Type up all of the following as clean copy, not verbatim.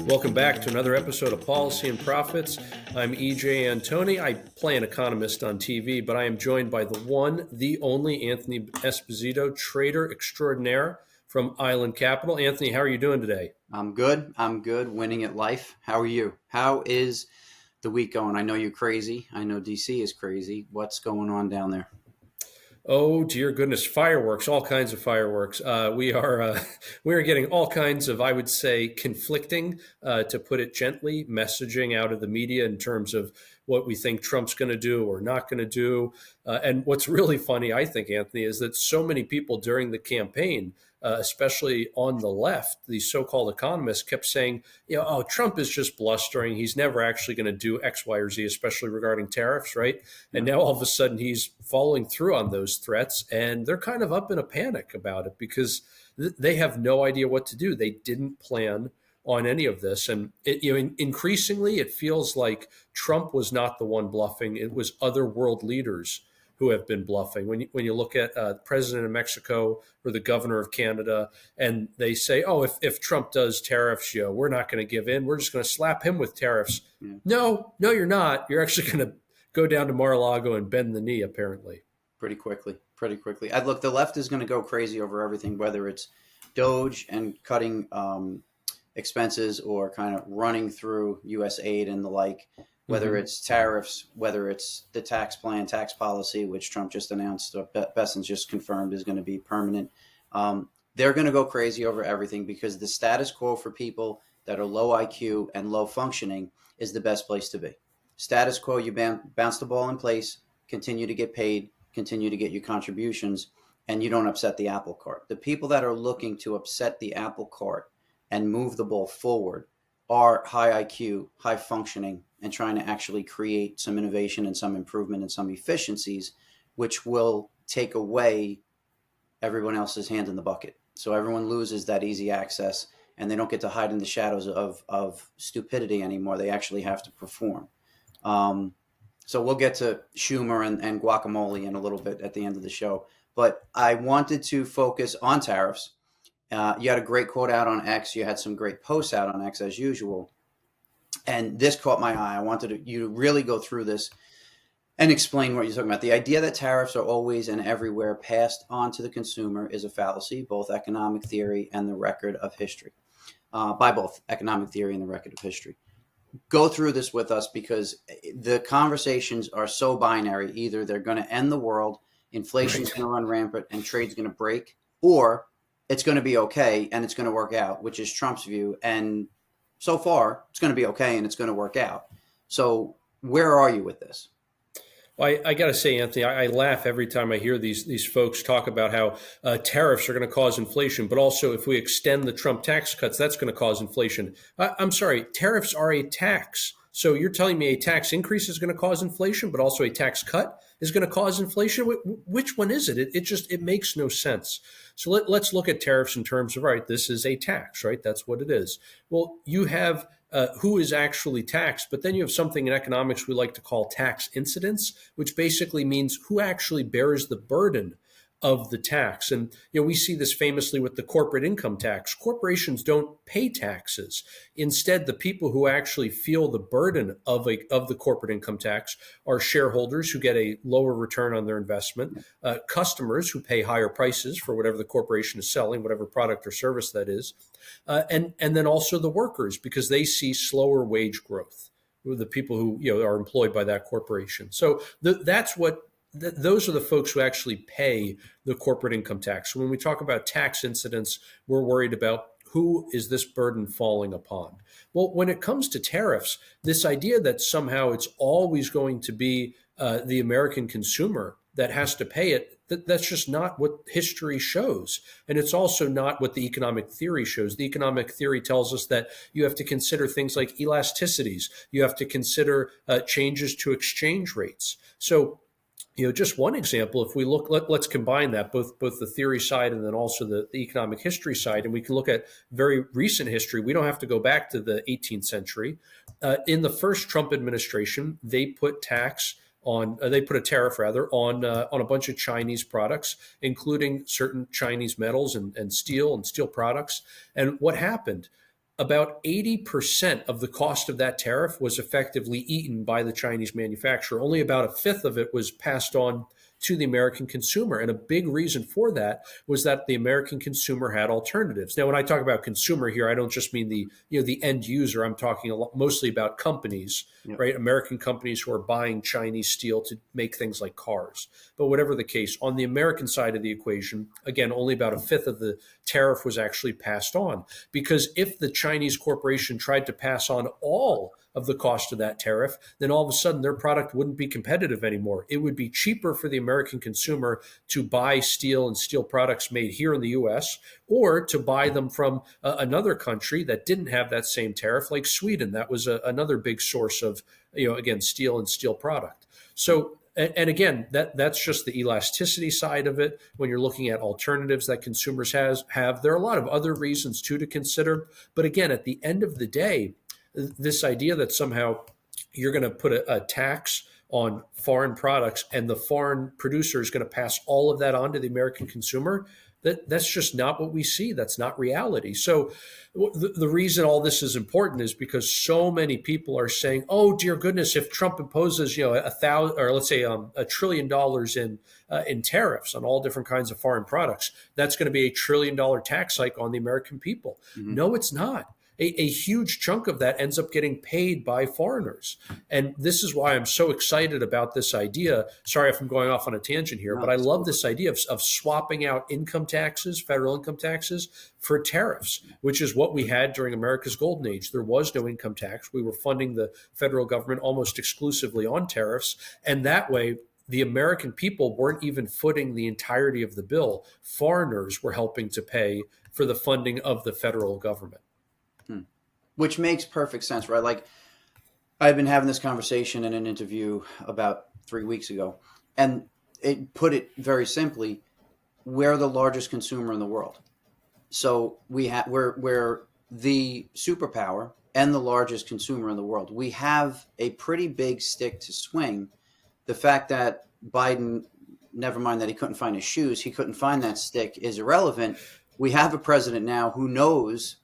Welcome back to another episode of Policy and Profits. I'm EJ Antoni. I play an economist on TV, but I am joined by the one, the only Anthony Esposito, trader extraordinaire from Island Capital. Anthony, how are you doing today? I'm good. Winning at life. How are you? How is the week going? I know you're crazy. I know DC is crazy. What's going on down there? Oh dear goodness, fireworks! All kinds of fireworks. We are we are getting all kinds of, I would say, conflicting, to put it gently, messaging out of the media in terms of what we think Trump's going to do or not going to do. And what's really funny, I think, Anthony, is that so many people during the campaign, especially on the left, these so-called economists, kept saying, oh, Trump is just blustering. He's never actually going to do X, Y, or Z, especially regarding tariffs, right? And now all of a sudden he's following through on those threats, and they're kind of up in a panic about it because they have no idea what to do. They didn't plan on any of this. And increasingly, it feels like Trump was not the one bluffing. It was other world leaders who have been bluffing. When you look at the president of Mexico or the governor of Canada, and they say, oh, if Trump does tariffs, we're not going to give in. We're just going to slap him with tariffs. Yeah. No, you're not. You're actually going to go down to Mar-a-Lago and bend the knee, apparently. Pretty quickly. Look, the left is going to go crazy over everything, whether it's Doge and cutting expenses or kind of running through U.S. aid and the like, whether it's tariffs, whether it's the tax plan, tax policy, which Trump just announced, or Besant's just confirmed is going to be permanent. They're going to go crazy over everything because the status quo for people that are low IQ and low functioning is the best place to be. Status quo, you bounce the ball in place, continue to get paid, continue to get your contributions, and you don't upset the apple cart. The people that are looking to upset the apple cart and move the ball forward are high IQ, high functioning, and trying to actually create some innovation and some improvement and some efficiencies, which will take away everyone else's hand in the bucket. So everyone loses that easy access, and they don't get to hide in the shadows of stupidity anymore. They actually have to perform. So we'll get to Schumer and guacamole in a little bit at the end of the show. But I wanted to focus on tariffs. You had a great quote out on X. You had some great posts out on X as usual. And this caught my eye. I wanted you to really go through this and explain what you're talking about. The idea that tariffs are always and everywhere passed on to the consumer is a fallacy, both economic theory and the record of history, by both economic theory and the record of history. Go through this with us because the conversations are so binary. Either they're going to end the world, inflation's going to run rampant, and trade's going to break, or it's going to be okay and it's going to work out, which is Trump's view. And so far, it's going to be okay and it's going to work out. So where are you with this? Well, I got to say, Anthony, I laugh every time I hear these folks talk about how tariffs are going to cause inflation, but also if we extend the Trump tax cuts, that's going to cause inflation. I'm sorry, tariffs are a tax. So you're telling me a tax increase is going to cause inflation, but also a tax cut is going to cause inflation? Which one is it? It makes no sense. So let's look at tariffs in terms of, right, this is a tax, right? That's what it is. Well, you have who is actually taxed, but then you have something in economics we like to call tax incidence, which basically means who actually bears the burden of the tax. And we see this famously with the corporate income tax. Corporations don't pay taxes. Instead, the people who actually feel the burden of the corporate income tax are shareholders who get a lower return on their investment, customers who pay higher prices for whatever the corporation is selling, whatever product or service that is, and then also the workers, because they see slower wage growth, the people who are employed by that corporation. So those are the folks who actually pay the corporate income tax. So when we talk about tax incidence, we're worried about who is this burden falling upon. Well, when it comes to tariffs, this idea that somehow it's always going to be the American consumer that has to pay it, that's just not what history shows. And it's also not what the economic theory shows. The economic theory tells us that you have to consider things like elasticities. You have to consider changes to exchange rates. So just one example, if we look, let's combine that, both the theory side and then also the economic history side, and we can look at very recent history. We don't have to go back to the 18th century. In the first Trump administration, they put a tariff on a bunch of Chinese products, including certain Chinese metals and steel products. And what happened? about 80% of the cost of that tariff was effectively eaten by the Chinese manufacturer. Only about a fifth of it was passed on to the American consumer. And a big reason for that was that the American consumer had alternatives. Now, when I talk about consumer here, I don't just mean the end user. I'm talking mostly about companies, Yep. right? American companies who are buying Chinese steel to make things like cars. But whatever the case, on the American side of the equation, again, only about a fifth of the tariff was actually passed on. Because if the Chinese corporation tried to pass on all of the cost of that tariff, then all of a sudden their product wouldn't be competitive anymore. It would be cheaper for the American consumer to buy steel and steel products made here in the US, or to buy them from another country that didn't have that same tariff, like Sweden. That was another big source of, again, steel and steel product. So, and again, that's just the elasticity side of it. When you're looking at alternatives that consumers have, there are a lot of other reasons too to consider. But again, at the end of the day, this idea that somehow you're going to put a tax on foreign products and the foreign producer is going to pass all of that on to the American consumer, that's just not what we see. That's not reality. So the reason all this is important is because so many people are saying, oh, dear goodness, if Trump imposes, $1 trillion in tariffs on all different kinds of foreign products, that's going to be $1 trillion tax hike on the American people. Mm-hmm. No, it's not. A huge chunk of that ends up getting paid by foreigners. And this is why I'm so excited about this idea. Sorry if I'm going off on a tangent here, but I love this idea of swapping out income taxes, federal income taxes, for tariffs, which is what we had during America's golden age. There was no income tax. We were funding the federal government almost exclusively on tariffs. And that way, the American people weren't even footing the entirety of the bill. Foreigners were helping to pay for the funding of the federal government. Which makes perfect sense, right? Like, I've been having this conversation in an interview about 3 weeks ago, and it put it very simply: we're the largest consumer in the world. So we're the superpower and the largest consumer in the world. We have a pretty big stick to swing. The fact that Biden, never mind that he couldn't find his shoes, he couldn't find that stick, is irrelevant. We have a president now who knows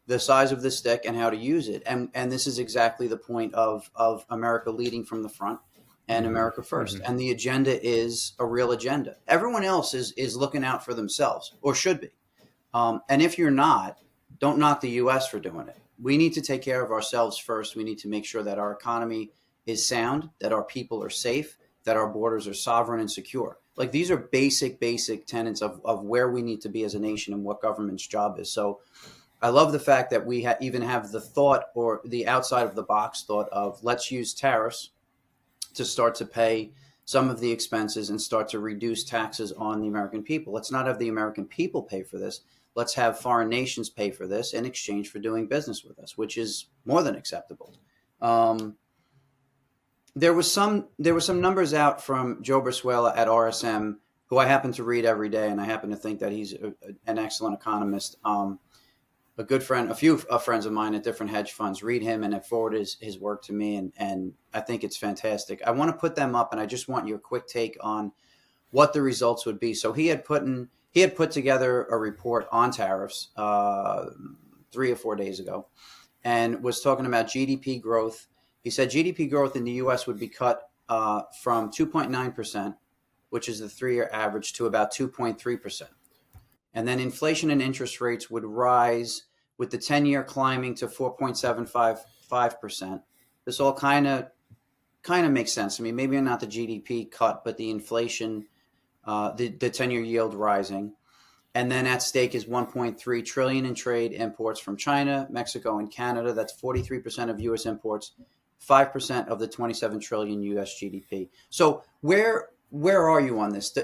the size of the stick and how to use it. And this is exactly the point of America leading from the front and America first. Mm-hmm. And the agenda is a real agenda. Everyone else is looking out for themselves, or should be. And if you're not, don't knock the U.S. for doing it. We need to take care of ourselves first. We need to make sure that our economy is sound, that our people are safe, that our borders are sovereign and secure. Like, these are basic tenets of where we need to be as a nation and what government's job is. So I love the fact that we even have the thought, or the outside of the box thought, of let's use tariffs to start to pay some of the expenses and start to reduce taxes on the American people. Let's not have the American people pay for this. Let's have foreign nations pay for this in exchange for doing business with us, which is more than acceptable. There was some numbers out from Joe Brasuela at RSM, who I happen to read every day, and I happen to think that he's an excellent economist. A good friend, a few friends of mine at different hedge funds read him and have forwarded his work to me, and I think it's fantastic. I want to put them up, and I just want your quick take on what the results would be. So he had put together a report on tariffs 3 or 4 days ago, and was talking about GDP growth. He said GDP growth in the U.S. would be cut from 2.9%, which is the 3-year average, to about 2.3%. And then inflation and interest rates would rise, with the 10-year climbing to 4.755%. This all kind of makes sense. I mean, maybe not the GDP cut, but the inflation, the 10-year yield rising. And then at stake is 1.3 trillion in trade imports from China, Mexico, and Canada. That's 43% of U.S. imports, 5% of the 27 trillion U.S. GDP. So where are you on this?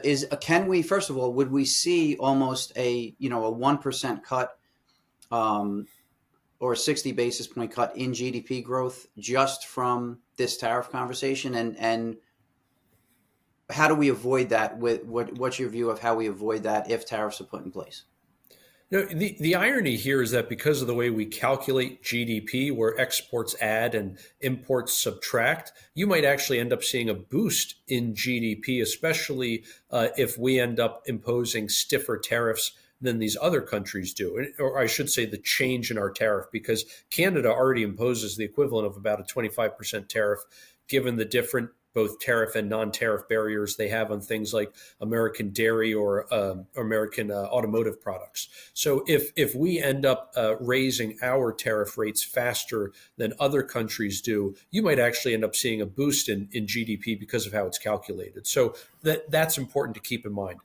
Can we, first of all, would we see almost a 1% cut, or a 60 basis point cut in GDP growth just from this tariff conversation? And how do we avoid that? What's your view of how we avoid that if tariffs are put in place? The irony here is that because of the way we calculate GDP, where exports add and imports subtract, you might actually end up seeing a boost in GDP, especially if we end up imposing stiffer tariffs than these other countries do. Or I should say the change in our tariff, because Canada already imposes the equivalent of about a 25% tariff, given the different both tariff and non-tariff barriers they have on things like American dairy or American automotive products. So if we end up raising our tariff rates faster than other countries do, you might actually end up seeing a boost in GDP because of how it's calculated. So that's important to keep in mind.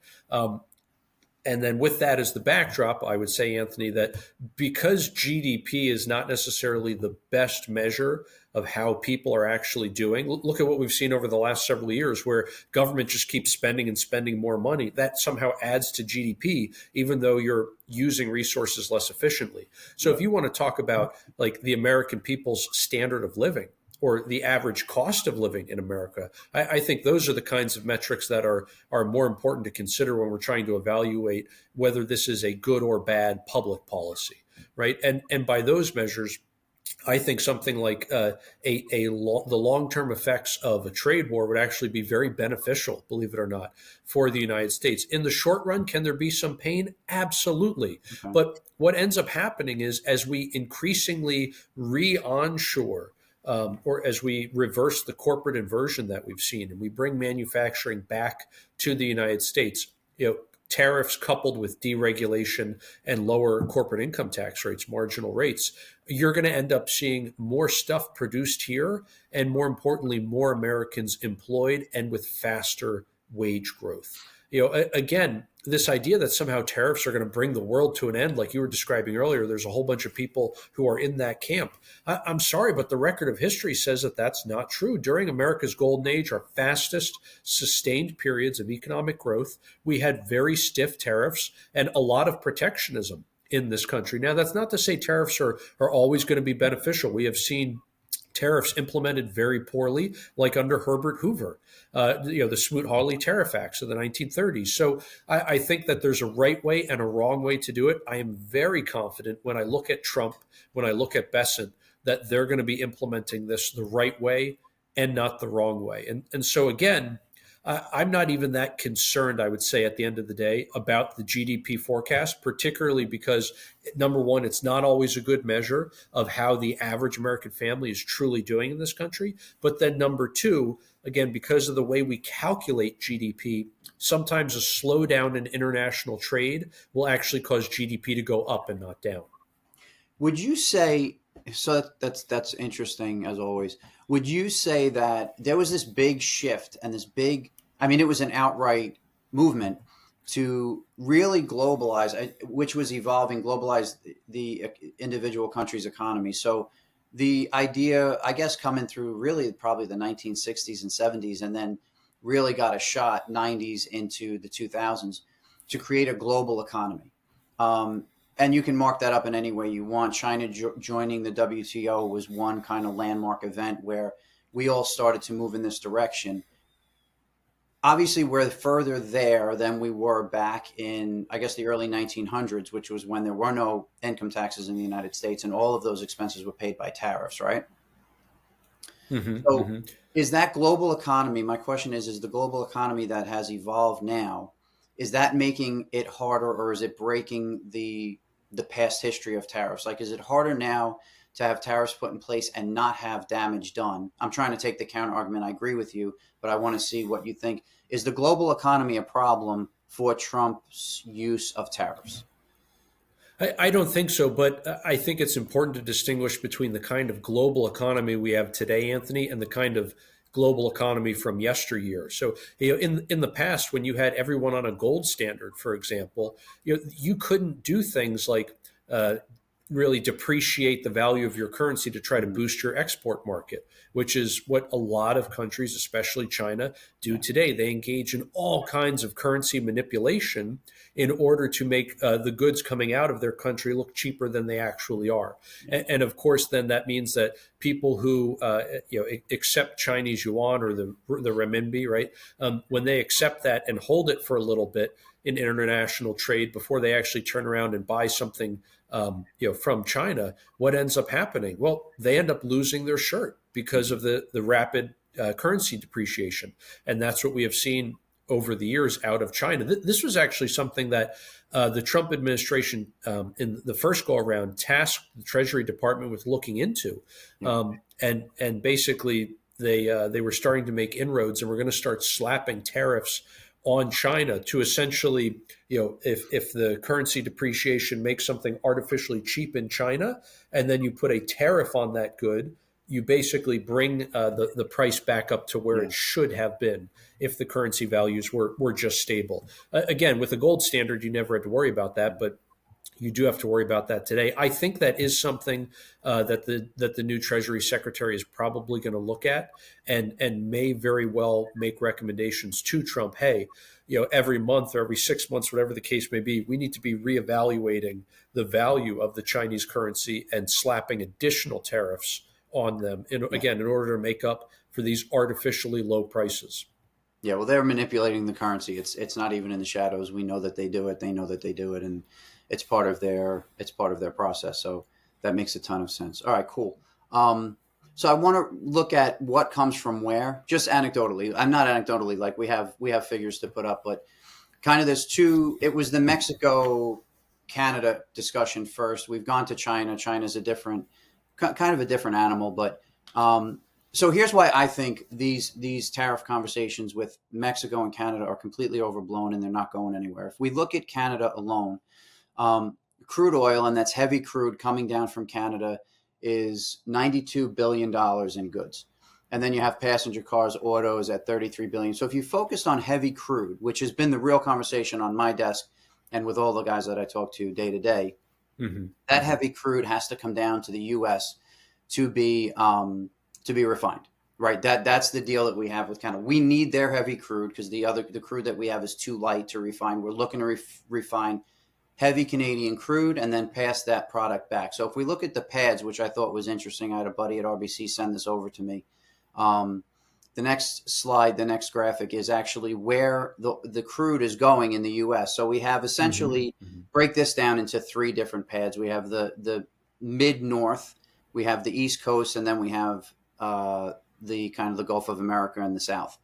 And then with that as the backdrop, I would say, Anthony, that because GDP is not necessarily the best measure of how people are actually doing, look at what we've seen over the last several years where government just keeps spending and spending more money. That somehow adds to GDP, even though you're using resources less efficiently. So if you want to talk about like the American people's standard of living, or the average cost of living in America, I think those are the kinds of metrics that are more important to consider when we're trying to evaluate whether this is a good or bad public policy, right? And by those measures, I think something like the long-term effects of a trade war would actually be very beneficial, believe it or not, for the United States. In the short run, can there be some pain? Absolutely. Okay. But what ends up happening is as we increasingly re-onshore, or as we reverse the corporate inversion that we've seen and we bring manufacturing back to the United States, tariffs coupled with deregulation and lower corporate income tax rates, marginal rates, you're going to end up seeing more stuff produced here and, more importantly, more Americans employed and with faster wage growth. Again, this idea that somehow tariffs are going to bring the world to an end, like you were describing earlier, there's a whole bunch of people who are in that camp. I'm sorry, but the record of history says that that's not true. During America's golden age, our fastest sustained periods of economic growth, we had very stiff tariffs and a lot of protectionism in this country. Now, that's not to say tariffs are always going to be beneficial. We have seen tariffs implemented very poorly, like under Herbert Hoover, the Smoot-Hawley Tariff Acts of the 1930s. So I think that there's a right way and a wrong way to do it. I am very confident when I look at Trump, when I look at Bessent, that they're going to be implementing this the right way and not the wrong way. And so again, I'm not even that concerned, I would say, at the end of the day, about the GDP forecast, particularly because, number one, it's not always a good measure of how the average American family is truly doing in this country. But then number two, again, because of the way we calculate GDP, sometimes a slowdown in international trade will actually cause GDP to go up and not down. Would you say, so that's interesting as always. Would you say that there was this big shift and this big, I mean, it was an outright movement to really globalize, which was evolving, globalize the individual country's economy. So the idea, I guess, coming through really probably the 1960s and 70s, and then really got a shot 90s into the 2000s to create a global economy. And you can mark that up in any way you want. China joining the WTO was one kind of landmark event where we all started to move in this direction. Obviously, we're further there than we were back in, I guess, the early 1900s, which was when there were no income taxes in the United States and all of those expenses were paid by tariffs, right? So is that global economy, my question is the global economy that has evolved now, is that making it harder, or is it breaking the past history of tariffs? Like, is it harder now to have tariffs put in place and not have damage done? I'm trying to take the counter argument. I agree with you, but I want to see what you think. Is the global economy a problem for Trump's use of tariffs? I don't think so, but I think it's important to distinguish between the kind of global economy we have today, Anthony, and the kind of global economy from yesteryear. So, in the past, when you had everyone on a gold standard, for example, you couldn't do things like really depreciate the value of your currency to try to boost your export market, which is what a lot of countries, especially China, do today. They engage in all kinds of currency manipulation in order to make the goods coming out of their country look cheaper than they actually are. And of course, then that means that people who accept Chinese yuan or the renminbi, right, when they accept that and hold it for a little bit in international trade before they actually turn around and buy something from China, what ends up happening? Well, they end up losing their shirt because of the rapid currency depreciation. And that's what we have seen over the years out of China. This was actually something that the Trump administration, in the first go around, tasked the Treasury Department with looking into, Yeah. and basically they were starting to make inroads, and we're going to start slapping tariffs on China to essentially, if the currency depreciation makes something artificially cheap in China, and then you put a tariff on that good, you basically bring the price back up to where it should have been if the currency values were just stable. Again, with the gold standard, you never had to worry about that, but you do have to worry about that today. I think that is something that the new Treasury Secretary is probably going to look at, and may very well make recommendations to Trump. Hey, every month or every 6 months, whatever the case may be, we need to be reevaluating the value of the Chinese currency and slapping additional tariffs on them, in order to make up for these artificially low prices. Yeah, well, they're manipulating the currency. It's not even in the shadows. We know that they do it. They know that they do it, and it's part of their process. So that makes a ton of sense. All right, cool. So I want to look at what comes from where, just anecdotally. I'm not anecdotally, like we have figures to put up, but kind of there's two. It was the Mexico Canada discussion first. We've gone to China. China's a different kind of a different animal, but so here's why I think these tariff conversations with Mexico and Canada are completely overblown, and they're not going anywhere. If we look at Canada alone, crude oil, and that's heavy crude coming down from Canada, is $92 billion in goods. And then you have passenger cars, autos at $33 billion. So if you focused on heavy crude, which has been the real conversation on my desk and with all the guys that I talk to day to day, that heavy crude has to come down to the U.S. to be refined, right? That's the deal that we have with Canada. We need their heavy crude because the crude that we have is too light to refine. We're looking to refine heavy Canadian crude and then pass that product back. So if we look at the pads, which I thought was interesting, I had a buddy at RBC send this over to me. The next slide, the next graphic is actually where the crude is going in the U.S. So we have essentially break this down into three different pads. We have the mid-north, we have the East Coast, and then we have the kind of the Gulf of America and the South.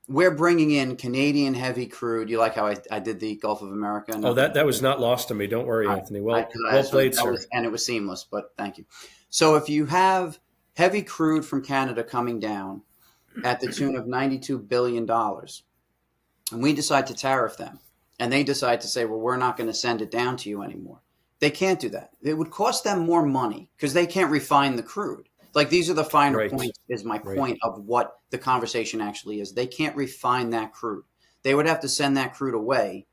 We're bringing in Canadian heavy crude. You like how I did the Gulf of America? Oh, that was not lost to me. Don't worry, Anthony. Well played, sir. And it was seamless, but thank you. So if you have heavy crude from Canada coming down at the tune of $92 billion, and we decide to tariff them, and they decide to say, well, we're not going to send it down to you anymore. They can't do that. It would cost them more money because they can't refine the crude. Like, these are the finer points, is my point of what the conversation actually is. They can't refine that crude. They would have to send that crude away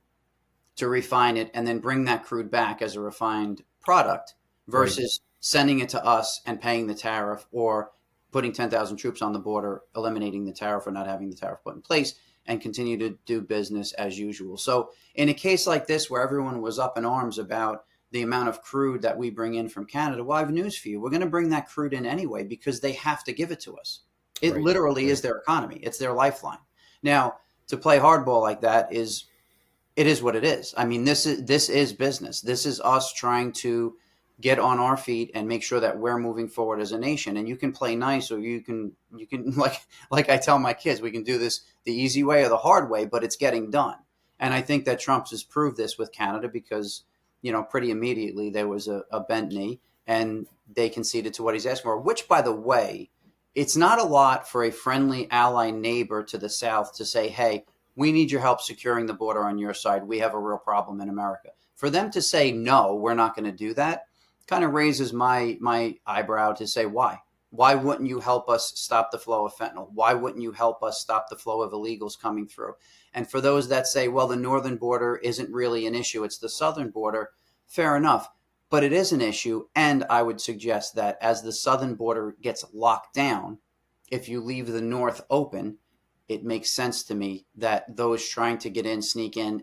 to refine it and then bring that crude back as a refined product versus sending it to us and paying the tariff, or putting 10,000 troops on the border, eliminating the tariff or not having the tariff put in place, and continue to do business as usual. So in a case like this where everyone was up in arms about the amount of crude that we bring in from Canada, well, I have news for you. We're going to bring that crude in anyway because they have to give it to us. It literally is their economy. It's their lifeline. Now, to play hardball like that is what it is. I mean, this is business. This is us trying to get on our feet and make sure that we're moving forward as a nation. And you can play nice, or you can like I tell my kids, we can do this the easy way or the hard way, but it's getting done. And I think that Trump has proved this with Canada because, pretty immediately there was a bent knee and they conceded to what he's asking for, which, by the way, it's not a lot for a friendly ally neighbor to the south to say, hey, we need your help securing the border on your side. We have a real problem in America. For them to say, no, we're not going to do that, kind of raises my eyebrow to say, why? Why wouldn't you help us stop the flow of fentanyl? Why wouldn't you help us stop the flow of illegals coming through? And for those that say, well, the northern border isn't really an issue, it's the southern border, fair enough. But it is an issue, and I would suggest that as the southern border gets locked down, if you leave the north open, it makes sense to me that those trying to get in, sneak in,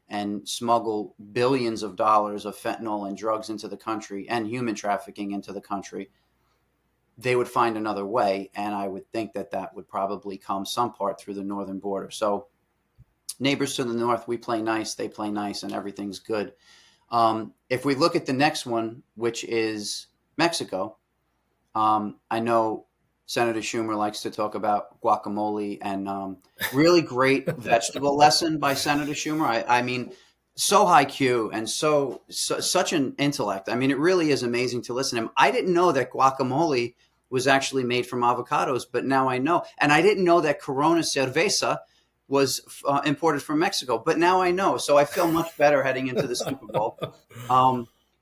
and smuggle billions of dollars of fentanyl and drugs into the country and human trafficking into the country, they would find another way. And I would think that would probably come some part through the northern border. So neighbors to the north, we play nice, they play nice, and everything's good. If we look at the next one, which is Mexico, I know Senator Schumer likes to talk about guacamole, and really great vegetable lesson by Senator Schumer. I mean, so high Q and such an intellect. I mean, it really is amazing to listen to him. I didn't know that guacamole was actually made from avocados, but now I know. And I didn't know that Corona Cerveza was imported from Mexico, but now I know. So I feel much better heading into the Super Bowl.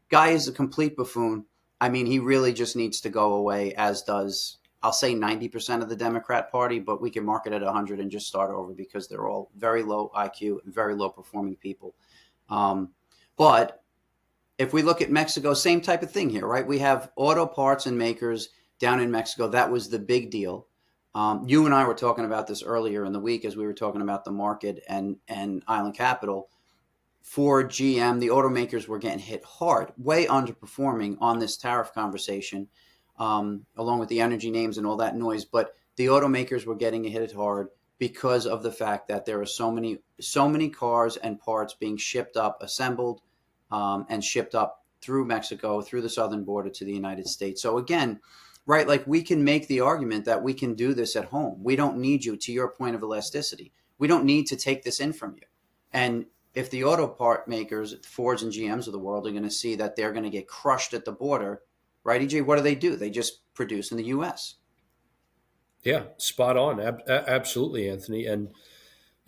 Guy is a complete buffoon. I mean, he really just needs to go away, as does, I'll say 90% of the Democrat Party, but we can mark it at 100 and just start over, because they're all very low IQ and very low performing people. But if we look at Mexico, same type of thing here, right? We have auto parts and makers down in Mexico. That was the big deal. You and I were talking about this earlier in the week as we were talking about the market and Island Capital. For GM, the automakers were getting hit hard, way underperforming on this tariff conversation, along with the energy names and all that noise. But the automakers were getting hit hard because of the fact that there are so many cars and parts being shipped up, assembled, and shipped up through Mexico, through the southern border to the United States. So again, right, like, we can make the argument that we can do this at home. We don't need you, to your point of elasticity. We don't need to take this in from you. And if the auto part makers, Fords and GMs of the world, are going to see that they're going to get crushed at the border, right, EJ, what do? They just produce in the U.S. Yeah, spot on. Absolutely, Anthony. And,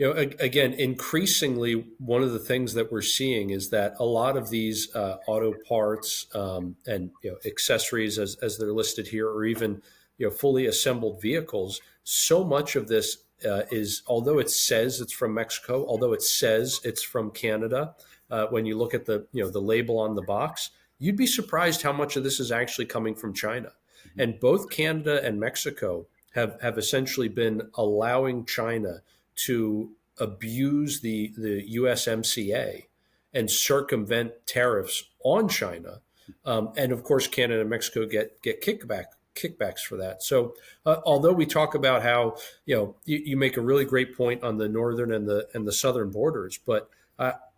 again, increasingly, one of the things that we're seeing is that a lot of these auto parts and accessories, as they're listed here, or even fully assembled vehicles, so much of this is, although it says it's from Mexico, although it says it's from Canada, when you look at the label on the box, you'd be surprised how much of this is actually coming from China. Mm-hmm. And both Canada and Mexico have essentially been allowing China to abuse the USMCA and circumvent tariffs on China. And of course, Canada and Mexico get kickbacks for that. So although we talk about how, you make a really great point on the northern and the southern borders, but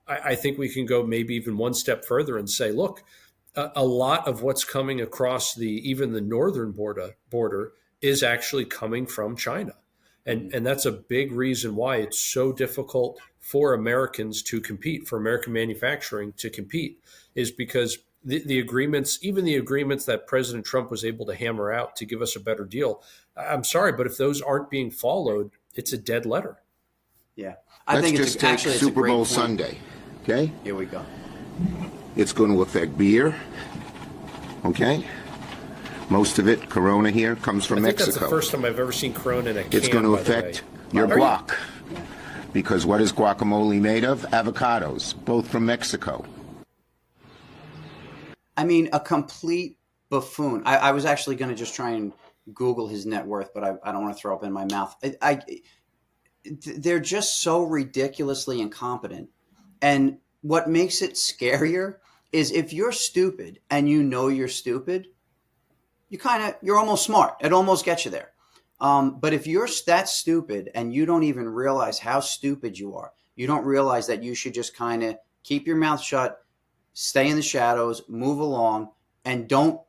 I think we can go maybe even one step further and say, look, a lot of what's coming across even the northern border is actually coming from China. And that's a big reason why it's so difficult for Americans to compete, for American manufacturing to compete, is because the agreements, even the agreements that President Trump was able to hammer out to give us a better deal, I'm sorry, but if those aren't being followed, it's a dead letter. Yeah. Let's just take Super Bowl Sunday, okay? Here we go. It's going to affect beer, okay? Most of it, Corona here, comes from Mexico. That's the first time I've ever seen Corona in a can. It's going to affect your guac. Because what is guacamole made of? Avocados, both from Mexico. I mean, a complete buffoon. I was actually going to just try and Google his net worth, but I don't want to throw up in my mouth. They're just so ridiculously incompetent. And what makes it scarier is if you're stupid and you know you're stupid, you're almost smart. It almost gets you there. But if you're that stupid and you don't even realize how stupid you are, you don't realize that you should just kind of keep your mouth shut, stay in the shadows, move along, and don't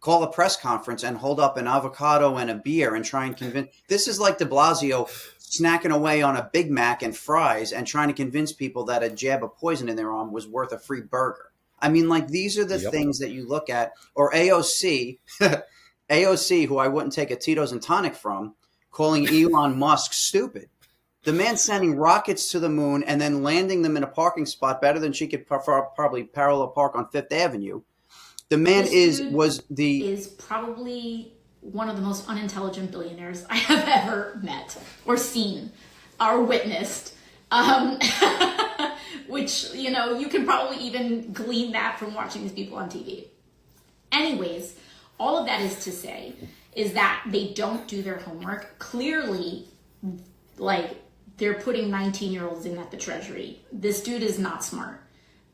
call a press conference and hold up an avocado and a beer and try and convince. This is like de Blasio snacking away on a Big Mac and fries and trying to convince people that a jab of poison in their arm was worth a free burger. I mean, like, these are the things that you look at. Or AOC, who I wouldn't take a Tito's and tonic from, calling Elon Musk stupid. The man sending rockets to the moon and then landing them in a parking spot better than she could probably parallel park on Fifth Avenue. The man is probably one of the most unintelligent billionaires I have ever met or seen or witnessed. Which, you can probably even glean that from watching these people on TV. Anyways, all of that is to say is that they don't do their homework. Clearly, like, they're putting 19-year-olds in at the Treasury. This dude is not smart.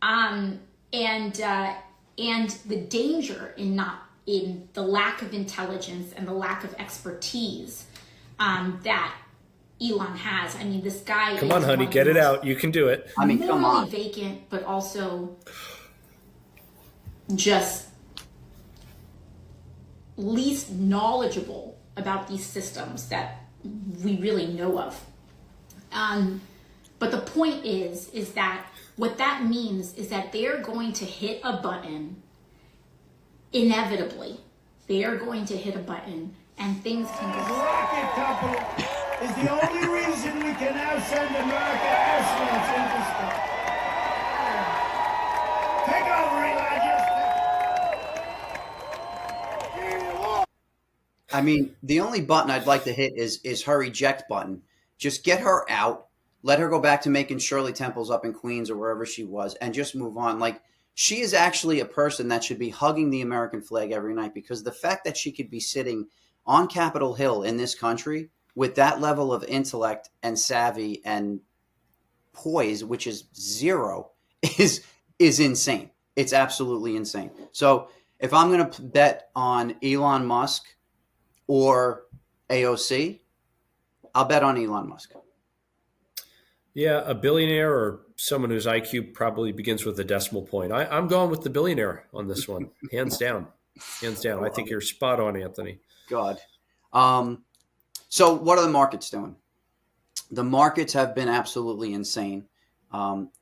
And the danger in the lack of intelligence and the lack of expertise that Elon has. I mean, this guy. Come on, honey, get it out. You can do it. I mean, come on. Vacant, but also just least knowledgeable about these systems that we really know of. But the point is that what that means is that they're going to hit a button inevitably. They are going to hit a button and things can go. This racket company is the only reason we can now send America astronauts into space. Take over, Elijah. I mean, the only button I'd like to hit is her eject button. Just get her out. Let her go back to making Shirley Temples up in Queens or wherever she was and just move on. Like, she is actually a person that should be hugging the American flag every night, because the fact that she could be sitting on Capitol Hill in this country with that level of intellect and savvy and poise, which is zero, is insane. It's absolutely insane. So if I'm going to bet on Elon Musk or AOC, I'll bet on Elon Musk. Yeah, a billionaire or someone whose IQ probably begins with a decimal point. I'm going with the billionaire on this one, hands down. Hands down. I think you're spot on, Anthony. God. So what are the markets doing? The markets have been absolutely insane.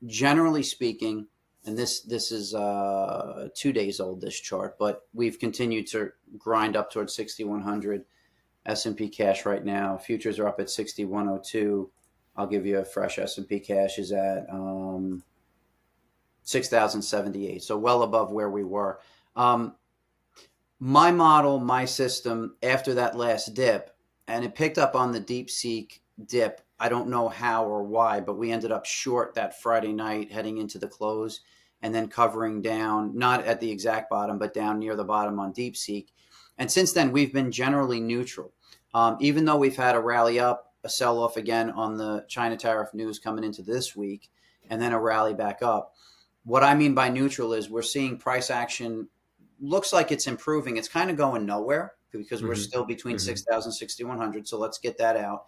Generally speaking, and this is 2 days old, this chart, but we've continued to grind up towards 6,100 S&P cash right now. Futures are up at 6,102. I'll give you a fresh S&P cash is at 6,078, so well above where we were. My model, my system, after that last dip, and it picked up on the DeepSeek dip. I don't know how or why, but we ended up short that Friday night heading into the close and then covering down, not at the exact bottom, but down near the bottom on DeepSeek. And since then, we've been generally neutral. Even though we've had a rally up, a sell-off again on the China tariff news coming into this week, and then a rally back up. What I mean by neutral is we're seeing price action looks like it's improving. It's kind of going nowhere because we're still between 6,000 and 6,100. So let's get that out.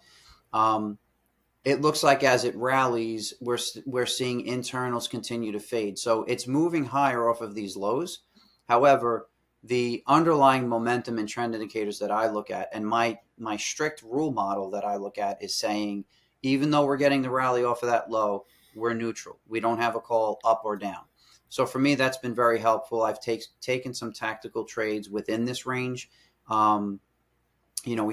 It looks like as it rallies, we're seeing internals continue to fade. So it's moving higher off of these lows. However, the underlying momentum and trend indicators that I look at, and my strict rule model that I look at, is saying, even though we're getting the rally off of that low, we're neutral. We don't have a call up or down. So for me, that's been very helpful. I've taken some tactical trades within this range. We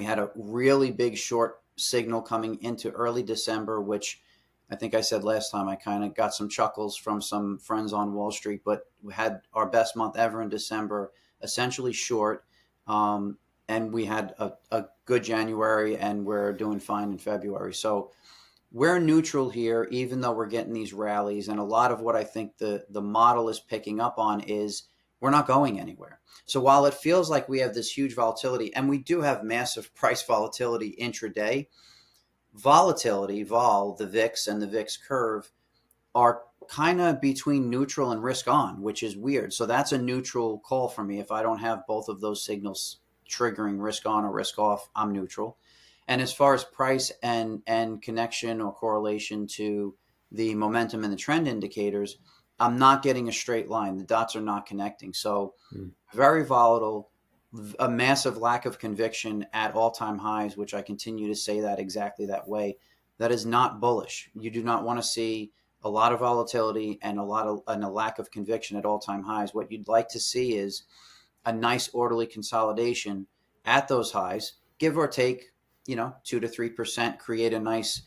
had a really big short signal coming into early December, which I think I said last time, I kind of got some chuckles from some friends on Wall Street, but we had our best month ever in December, essentially short. And we had a good January, and we're doing fine in February. So we're neutral here, even though we're getting these rallies. And a lot of what I think the model is picking up on is we're not going anywhere. So while it feels like we have this huge volatility, and we do have massive price volatility intraday, volatility, the VIX and the VIX curve are kind of between neutral and risk on, which is weird. So that's a neutral call for me. If I don't have both of those signals triggering risk on or risk off, I'm neutral. And as far as price and connection or correlation to the momentum and the trend indicators, I'm not getting a straight line. The dots are not connecting. So very volatile, a massive lack of conviction at all-time highs, which I continue to say that exactly that way. That is not bullish. You do not want to see a lot of volatility and a lack of conviction at all-time highs. What you'd like to see is a nice orderly consolidation at those highs, give or take, 2 to 3%, create a nice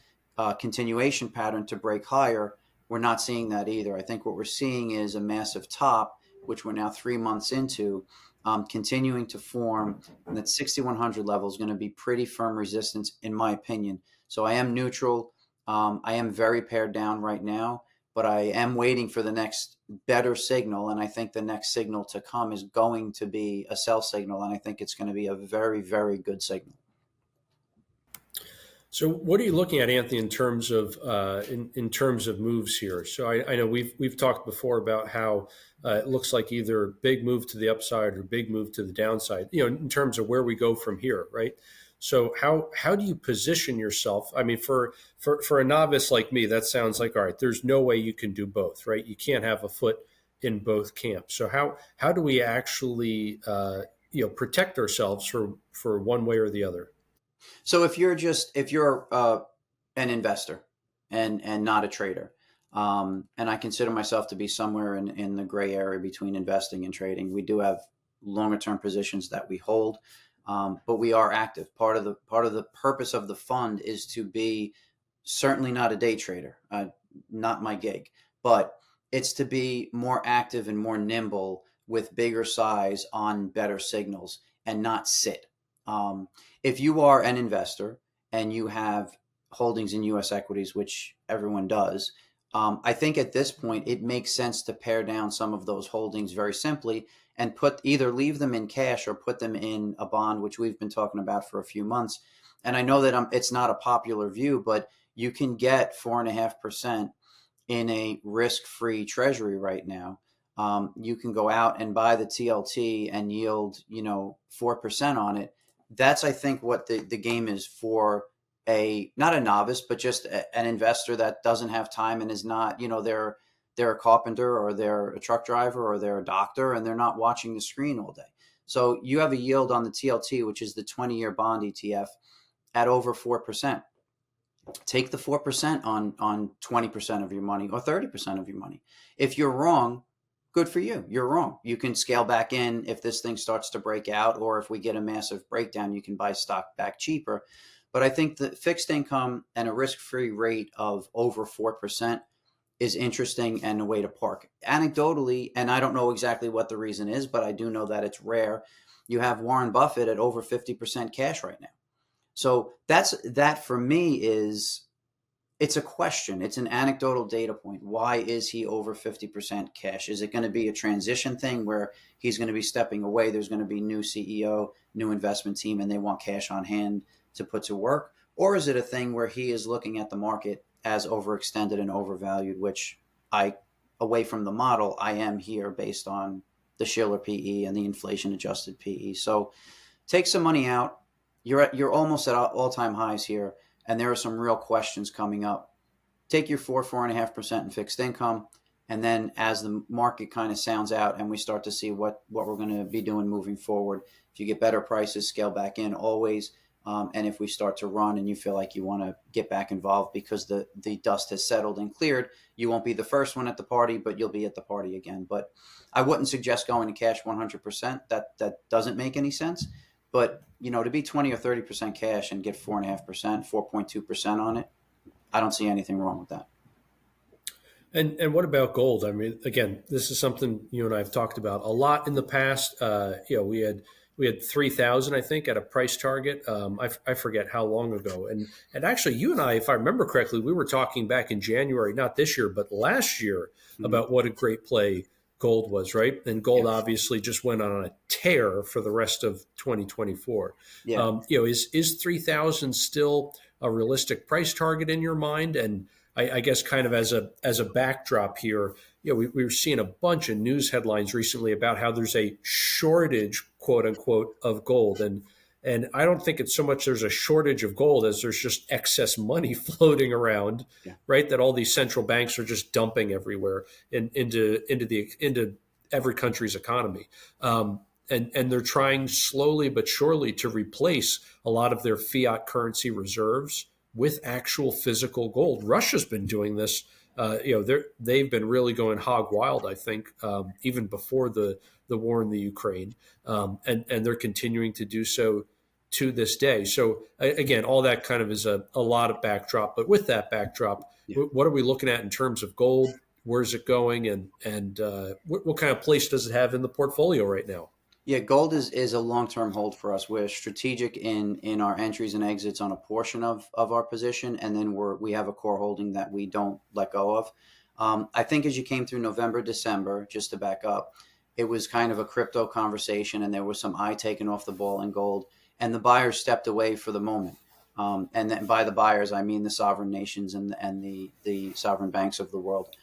continuation pattern to break higher. We're not seeing that either. I think what we're seeing is a massive top, which we're now 3 months into, continuing to form, and that 6,100 level is going to be pretty firm resistance, in my opinion. So I am neutral. I am very pared down right now, but I am waiting for the next better signal, and I think the next signal to come is going to be a sell signal, and I think it's going to be a very, very good signal. So, what are you looking at, Anthony, in terms of moves here? So, I know we've talked before about how it looks like either big move to the upside or big move to the downside. In terms of where we go from here, right? So, how do you position yourself? I mean, for a novice like me, that sounds like, all right, there's no way you can do both, right? You can't have a foot in both camps. So, how do we actually protect ourselves for one way or the other. So if you're an investor and not a trader, and I consider myself to be somewhere in the gray area between investing and trading, we do have longer term positions that we hold, but we are active. Part of the purpose of the fund is to be certainly not a day trader, not my gig, but it's to be more active and more nimble with bigger size on better signals and not sit. If you are an investor and you have holdings in U.S. equities, which everyone does, I think at this point it makes sense to pare down some of those holdings very simply and either leave them in cash or put them in a bond, which we've been talking about for a few months. And I know that it's not a popular view, but you can get 4.5% in a risk-free treasury right now. You can go out and buy the TLT and yield, 4% on it. That's, I think, what the game is for not a novice, but just an investor that doesn't have time and is not, they're a carpenter or they're a truck driver or they're a doctor and they're not watching the screen all day. So you have a yield on the TLT, which is the 20-year bond ETF, at over 4%. Take the 4% on 20% of your money or 30% of your money. If you're wrong, good for you. You're wrong. You can scale back in if this thing starts to break out, or if we get a massive breakdown, you can buy stock back cheaper. But I think the fixed income and a risk-free rate of over 4% is interesting and a way to park. Anecdotally, and I don't know exactly what the reason is, but I do know that it's rare. You have Warren Buffett at over 50% cash right now. So that for me it's a question. It's an anecdotal data point. Why is he over 50% cash? Is it going to be a transition thing where he's going to be stepping away? There's going to be new CEO, new investment team, and they want cash on hand to put to work? Or is it a thing where he is looking at the market as overextended and overvalued, which away from the model, I am here based on the Schiller PE and the inflation adjusted PE. So take some money out. You're almost at all-time highs here, and there are some real questions coming up. Take your 4.5% in fixed income, and then as the market kind of sounds out and we start to see what we're going to be doing moving forward, if you get better prices, scale back in always. And if we start to run and you feel like you want to get back involved because the dust has settled and cleared, you won't be the first one at the party, but you'll be at the party again. But I wouldn't suggest going to cash 100%. That doesn't make any sense. But, to be 20 or 30% cash and get 4.5%, 4.2% on it, I don't see anything wrong with that. And what about gold? I mean, again, this is something you and I have talked about a lot in the past. We had 3,000, I think, at a price target. I forget how long ago. And actually, you and I, if I remember correctly, we were talking back in January, not this year, but last year, about what a great play gold was, right? And gold obviously just went on a tear for the rest of 2024. Yeah. Is 3,000 still a realistic price target in your mind? And I guess kind of as a backdrop here, we were seeing a bunch of news headlines recently about how there's a shortage, quote unquote, of gold. And I don't think it's so much there's a shortage of gold as there's just excess money floating around, right? That all these central banks are just dumping everywhere into every country's economy. And they're trying slowly but surely to replace a lot of their fiat currency reserves with actual physical gold. Russia's been doing this. They've been really going hog wild, I think, even before the war in the Ukraine, and they're continuing to do so to this day. So again, all that kind of is a lot of backdrop. But with that backdrop, what are we looking at in terms of gold? Where's it going, and what kind of place does it have in the portfolio right now? Yeah, gold is a long-term hold for us. We're strategic in our entries and exits on a portion of our position, and then we have a core holding that we don't let go of. I think as you came through November, December, just to back up, it was kind of a crypto conversation, and there was some eye taken off the ball in gold, and the buyers stepped away for the moment. And then by the buyers, I mean the sovereign nations and the sovereign banks of the world.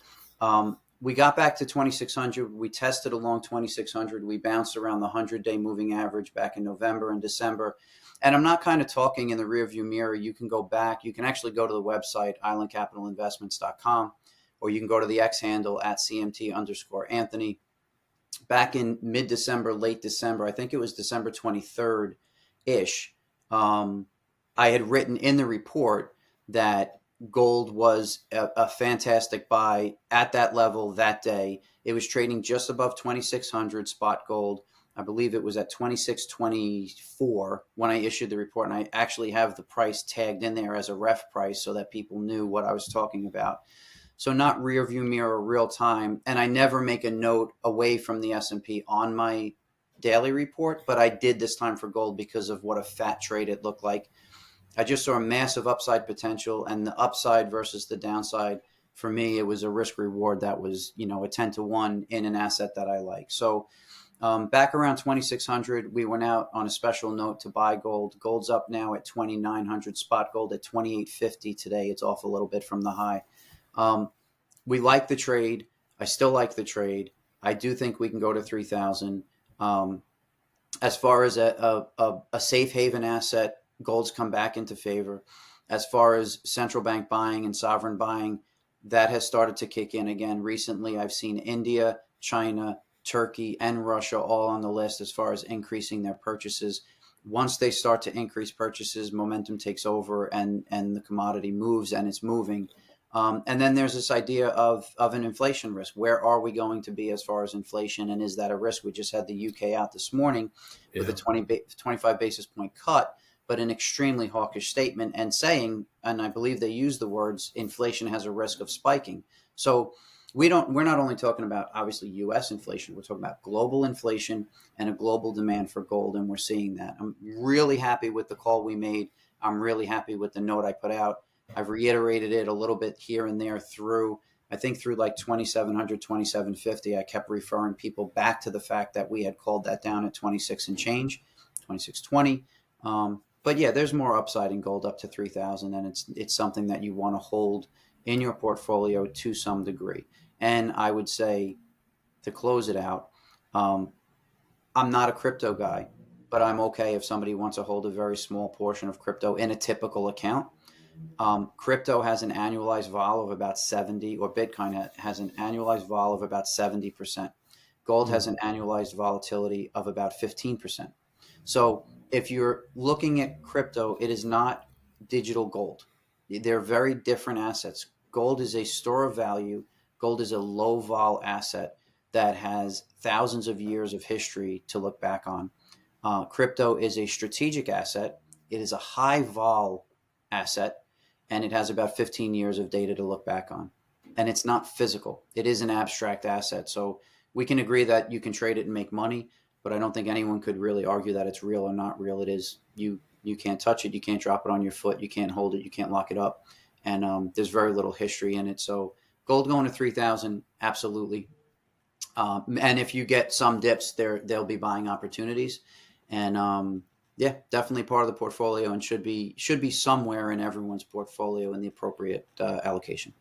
We got back to 2,600. We tested along 2,600. We bounced around the 100-day moving average back in November and December. And I'm not kind of talking in the rearview mirror. You can go back. You can actually go to the website, islandcapitalinvestments.com, or you can go to the X handle at CMT_Anthony. back in mid-December, late December, I think it was December 23rd ish. I had written in the report that gold was a fantastic buy at that level that day. It was trading just above 2,600 spot gold. I believe it was at 2624 when I issued the report, and I actually have the price tagged in there as a ref price so that people knew what I was talking about. So not rear view mirror, real time. And I never make a note away from the S&P on my daily report, but I did this time for gold because of what a fat trade it looked like. I just saw a massive upside potential, and the upside versus the downside, for me, it was a risk reward that was, a 10 to 1 in an asset that I like. So back around 2,600, we went out on a special note to buy gold. Gold's up now at 2,900, spot gold at 2,850 today. It's off a little bit from the high. We like the trade. I still like the trade. I do think we can go to 3,000. As far as a safe haven asset, gold's come back into favor. As far as central bank buying and sovereign buying, that has started to kick in again. Recently, I've seen India, China, Turkey, and Russia all on the list as far as increasing their purchases. Once they start to increase purchases, momentum takes over and the commodity moves, and it's moving. And then there's this idea of an inflation risk. Where are we going to be as far as inflation, and is that a risk? We just had the UK out this morning with a 25 basis point cut, but an extremely hawkish statement and saying, and I believe they use the words, inflation has a risk of spiking. So we're not only talking about obviously US inflation, we're talking about global inflation and a global demand for gold, and we're seeing that. I'm really happy with the call we made. I'm really happy with the note I put out. I've reiterated it a little bit here and there through like 2,700, 2,750. I kept referring people back to the fact that we had called that down at 26 and change, 2620. But yeah, there's more upside in gold up to 3,000, and it's something that you want to hold in your portfolio to some degree. And I would say, to close it out, I'm not a crypto guy, but I'm okay if somebody wants to hold a very small portion of crypto in a typical account. Crypto has an annualized vol of about 70, or Bitcoin has an annualized vol of about 70%. Gold has an annualized volatility of about 15%. So if you're looking at crypto, it is not digital gold. They're very different assets. Gold is a store of value. Gold is a low vol asset that has thousands of years of history to look back on. Crypto is a strategic asset. It is a high vol asset, and it has about 15 years of data to look back on. And it's not physical. It is an abstract asset. So we can agree that you can trade it and make money, but I don't think anyone could really argue that it's real or not real. It is. You can't touch it. You can't drop it on your foot. You can't hold it. You can't lock it up. And there's very little history in it. So gold going to 3,000, absolutely. And if you get some dips, there'll be buying opportunities. And yeah, definitely part of the portfolio, and should be somewhere in everyone's portfolio in the appropriate allocation.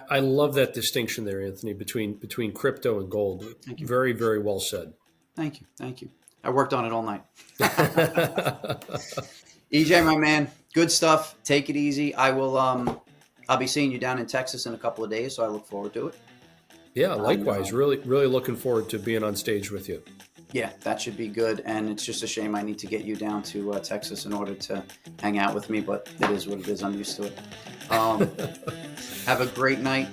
I love that distinction there, Anthony, between crypto and gold. Thank you. Very, very well said. Thank you. I worked on it all night. EJ, my man, good stuff. Take it easy. I'll be seeing you down in Texas in a couple of days, so I look forward to it. Yeah, likewise. Really, really looking forward to being on stage with you. Yeah, that should be good. And it's just a shame I need to get you down to Texas in order to hang out with me, but it is what it is. I'm used to it. Have a great night.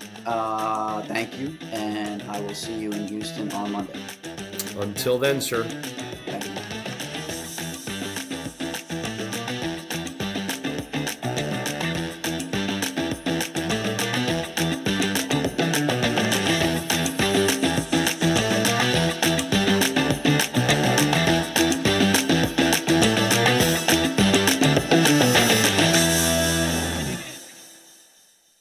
Thank you. And I will see you in Houston on Monday. Until then, sir.